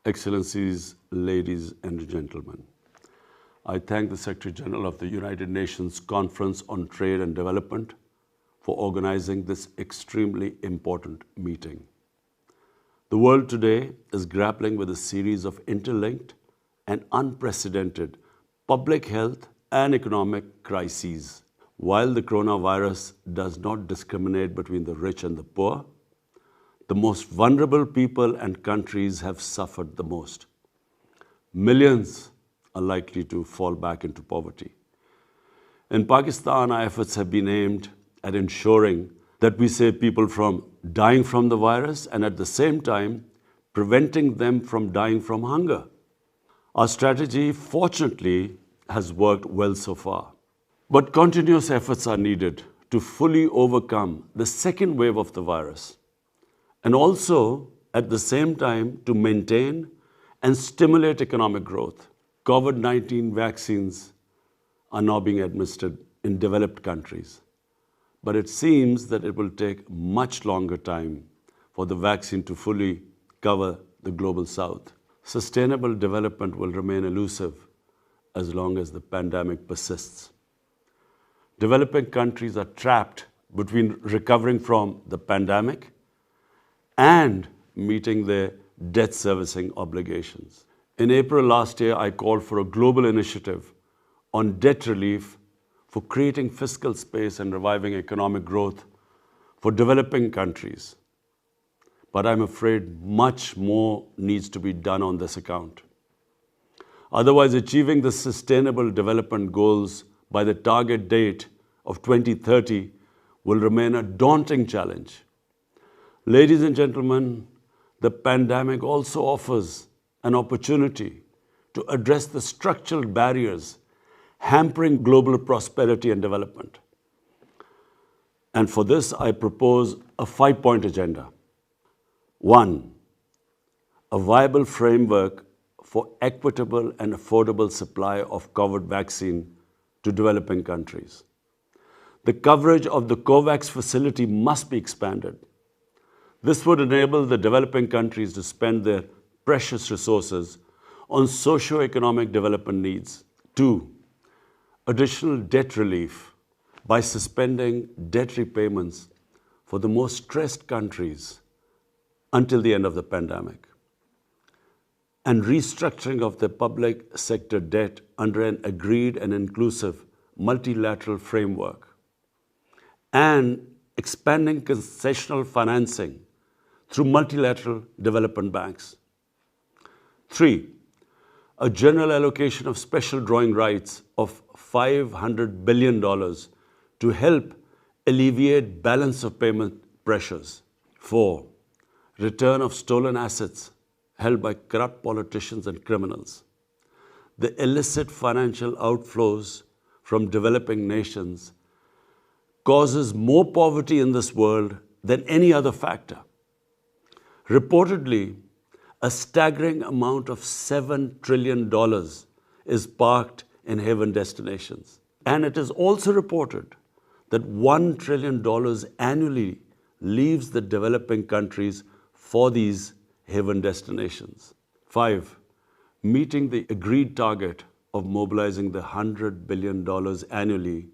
Excellencies, ladies and gentlemen, I thank the Secretary General of the United Nations Conference on Trade and Development for organizing this extremely important meeting. The world today is grappling with a series of interlinked and unprecedented public health and economic crises. While the coronavirus does not discriminate between the rich and the poor, the most vulnerable people and countries have suffered the most. Millions are likely to fall back into poverty. In Pakistan, our efforts have been aimed at ensuring that we save people from dying from the virus and at the same time preventing them from dying from hunger. Our strategy, fortunately, has worked well so far. But continuous efforts are needed to fully overcome the second wave of the virus, and also at the same time to maintain and stimulate economic growth. COVID-19 vaccines are now being administered in developed countries, but it seems that it will take much longer time for the vaccine to fully cover the global south. Sustainable development will remain elusive as long as the pandemic persists. Developing countries are trapped between recovering from the pandemic and meeting their debt servicing obligations. In April last year, I called for a global initiative on debt relief for creating fiscal space and reviving economic growth for developing countries. But I'm afraid much more needs to be done on this account. Otherwise, achieving the sustainable development goals by the target date of 2030 will remain a daunting challenge. Ladies and gentlemen, the pandemic also offers an opportunity to address the structural barriers hampering global prosperity and development. And for this, I propose a 5-point agenda. 1. A viable framework for equitable and affordable supply of COVID vaccine to developing countries. The coverage of the COVAX facility must be expanded. This would enable the developing countries to spend their precious resources on socio-economic development needs. 2. Additional debt relief by suspending debt repayments for the most stressed countries until the end of the pandemic, and restructuring of the public sector debt under an agreed and inclusive multilateral framework, and expanding concessional financing through multilateral development banks. 3. A general allocation of special drawing rights of $500 billion to help alleviate balance of payment pressures. 4. Return of stolen assets held by corrupt politicians and criminals. The illicit financial outflows from developing nations causes more poverty in this world than any other factor. Reportedly, a staggering amount of $7 trillion is parked in haven destinations. And it is also reported that $1 trillion annually leaves the developing countries for these haven destinations. 5. Meeting the agreed target of mobilizing the $100 billion annually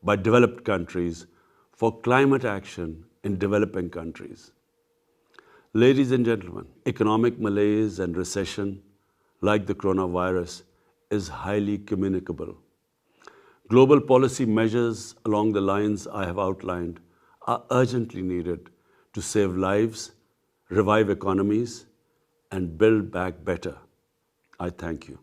by developed countries for climate action in developing countries. Ladies and gentlemen, economic malaise and recession, like the coronavirus, is highly communicable. Global policy measures along the lines I have outlined are urgently needed to save lives, revive economies, and build back better. I thank you.